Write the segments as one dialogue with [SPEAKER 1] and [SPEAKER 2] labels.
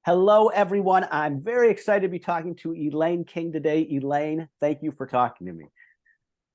[SPEAKER 1] Hello, everyone. I'm very excited to be talking to Elaine King today. Elaine, thank you for talking to me.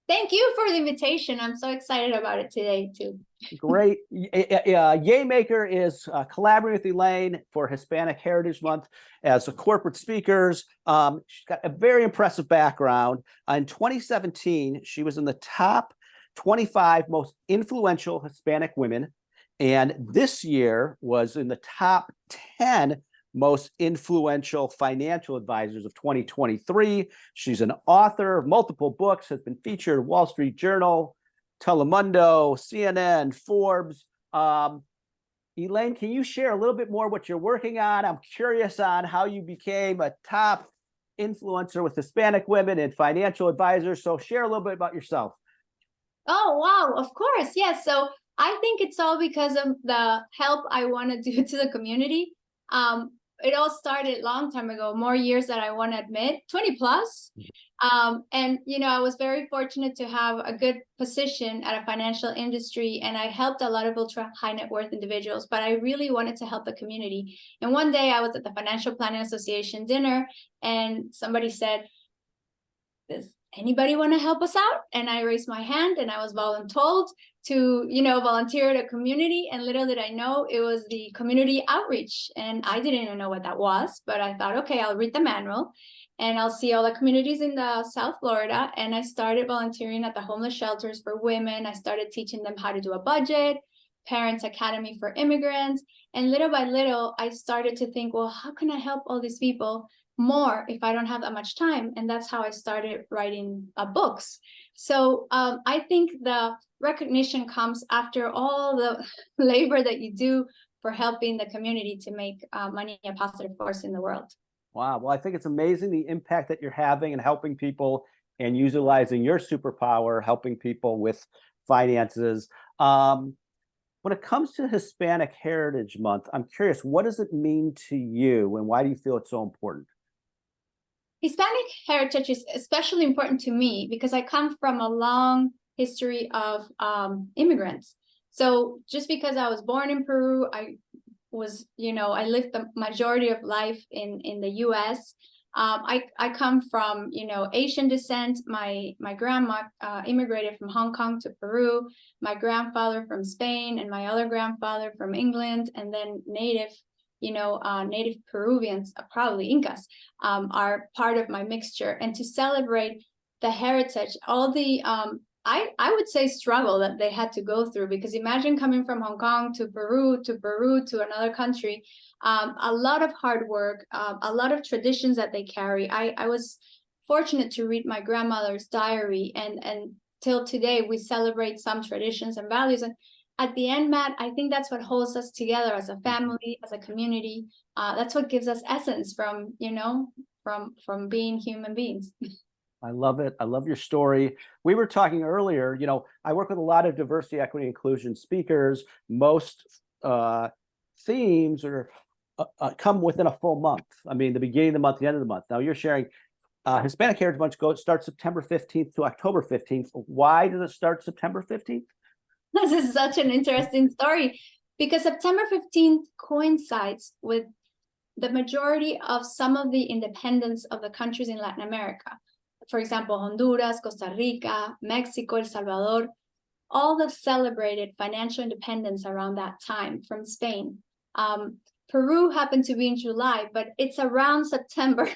[SPEAKER 2] Thank you for the invitation. I'm so excited about it today, too.
[SPEAKER 1] Great. Yaymaker is collaborating with Elaine for Hispanic Heritage Month as a corporate speakers. She's got a very impressive background. In 2017, she was in the top 25 most influential Hispanic women, and this year was in the top 10 most influential financial advisors of 2023. She's an author of multiple books, has been featured in Wall Street Journal, Telemundo, CNN, Forbes. Elaine, can you share a little bit more what you're working on? I'm curious on how you became a top influencer with Hispanic women and financial advisors. So share a little bit about yourself.
[SPEAKER 2] Oh, wow. Of course. Yes. So I think it's all because of the help I want to do to the community. It all started a long time ago, more years than I want to admit, 20 plus. And, I was very fortunate to have a good position at a financial industry, and I helped a lot of ultra high net worth individuals, but I really wanted to help the community. And one day I was at the Financial Planning Association dinner, and somebody said, does anybody want to help us out? And I raised my hand, and I was voluntold to, volunteer at a community. And little did I know it was the community outreach. And I didn't even know what that was, but I thought, okay, I'll read the manual and I'll see all the communities in the South Florida. And I started volunteering at the homeless shelters for women. I started teaching them how to do a budget, Parents Academy for immigrants. And little by little, I started to think, well, how can I help all these people more if I don't have that much time? And that's how I started writing books. So I think the recognition comes after all the labor that you do for helping the community to make money a positive force in the world.
[SPEAKER 1] Wow. Well, I think it's amazing the impact that you're having and helping people and utilizing your superpower, helping people with finances. When it comes to Hispanic Heritage Month, I'm curious, what does it mean to you and why do you feel it's so important?
[SPEAKER 2] Hispanic heritage is especially important to me because I come from a long history of immigrants. So just because I was born in Peru, I lived the majority of life in the US. I come from, Asian descent. My grandma immigrated from Hong Kong to Peru, my grandfather from Spain, and my other grandfather from England, and then native Peruvians, probably Incas, are part of my mixture. And to celebrate the heritage, all the I would say struggle that they had to go through, because imagine coming from Hong Kong to Peru to another country, a lot of hard work, a lot of traditions that they carry. I was fortunate to read my grandmother's diary, and till today we celebrate some traditions and values. And at the end, Matt, I think that's what holds us together as a family, as a community. That's what gives us essence from being human beings.
[SPEAKER 1] I love it. I love your story. We were talking earlier, I work with a lot of diversity, equity, inclusion speakers. Most themes are come within a full month. I mean, the beginning of the month, the end of the month. Now you're sharing Hispanic Heritage Month starts September 15th to October 15th. Why does it start September 15th?
[SPEAKER 2] This is such an interesting story, because September 15th coincides with the majority of some of the independence of the countries in Latin America. For example, Honduras, Costa Rica, Mexico, El Salvador, all have celebrated financial independence around that time from Spain. Peru happened to be in July, but it's around September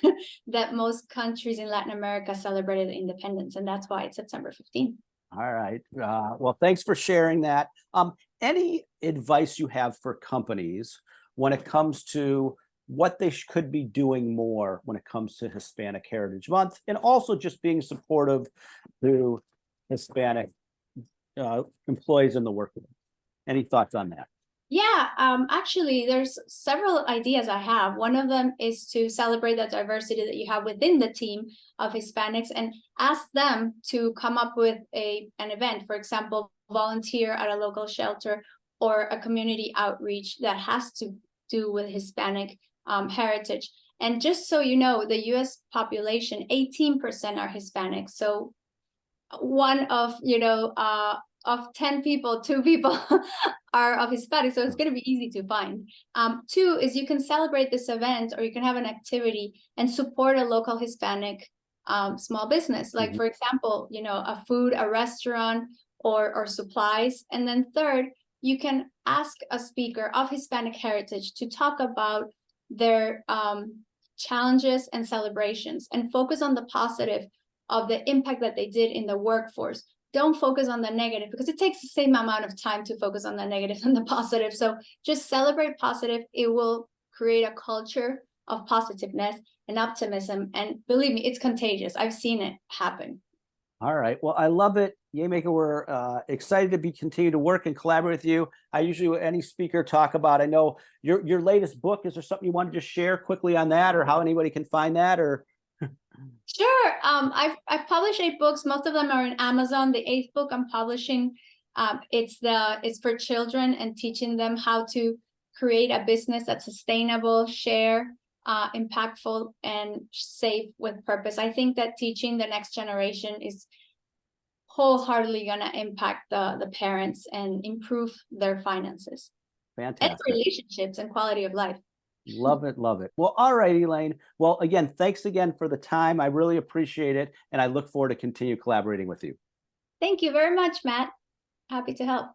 [SPEAKER 2] that most countries in Latin America celebrated independence, and that's why it's September 15th.
[SPEAKER 1] All right. Well, thanks for sharing that. Any advice you have for companies when it comes to what they could be doing more when it comes to Hispanic Heritage Month, and also just being supportive to Hispanic employees in the workforce? Any thoughts on that?
[SPEAKER 2] Yeah, actually, there's several ideas I have. One of them is to celebrate the diversity that you have within the team of Hispanics and ask them to come up with an event. For example, volunteer at a local shelter or a community outreach that has to do with Hispanic heritage. And just so you know, the US population, 18% are Hispanic. So one of of 10 people, 2 people are of Hispanic, so it's going to be easy to find. 2 is you can celebrate this event, or you can have an activity and support a local Hispanic small business, like for example, you know, a restaurant, or supplies. And then 3rd, you can ask a speaker of Hispanic heritage to talk about their challenges and celebrations, and focus on the positive of the impact that they did in the workforce. Don't focus on the negative, because it takes the same amount of time to focus on the negative and the positive. So just celebrate positive. It will create a culture of positiveness and optimism. And believe me, it's contagious. I've seen it happen.
[SPEAKER 1] All right. Well, I love it. Yaymaker, we're excited to continue to work and collaborate with you. I usually, with any speaker, talk about, I know your latest book. Is there something you want to just share quickly on that, or how anybody can find that? Or
[SPEAKER 2] Sure. I've published 8 books. Most of them are in Amazon. The 8th book I'm publishing, it's for children, and teaching them how to create a business that's sustainable, share, impactful, and safe with purpose. I think that teaching the next generation is wholeheartedly going to impact the parents and improve their finances.
[SPEAKER 1] Fantastic.
[SPEAKER 2] And relationships and quality of life.
[SPEAKER 1] Love it. Love it. Well, all right, Elaine. Well, again, thanks again for the time. I really appreciate it. And I look forward to continue collaborating with you.
[SPEAKER 2] Thank you very much, Matt. Happy to help.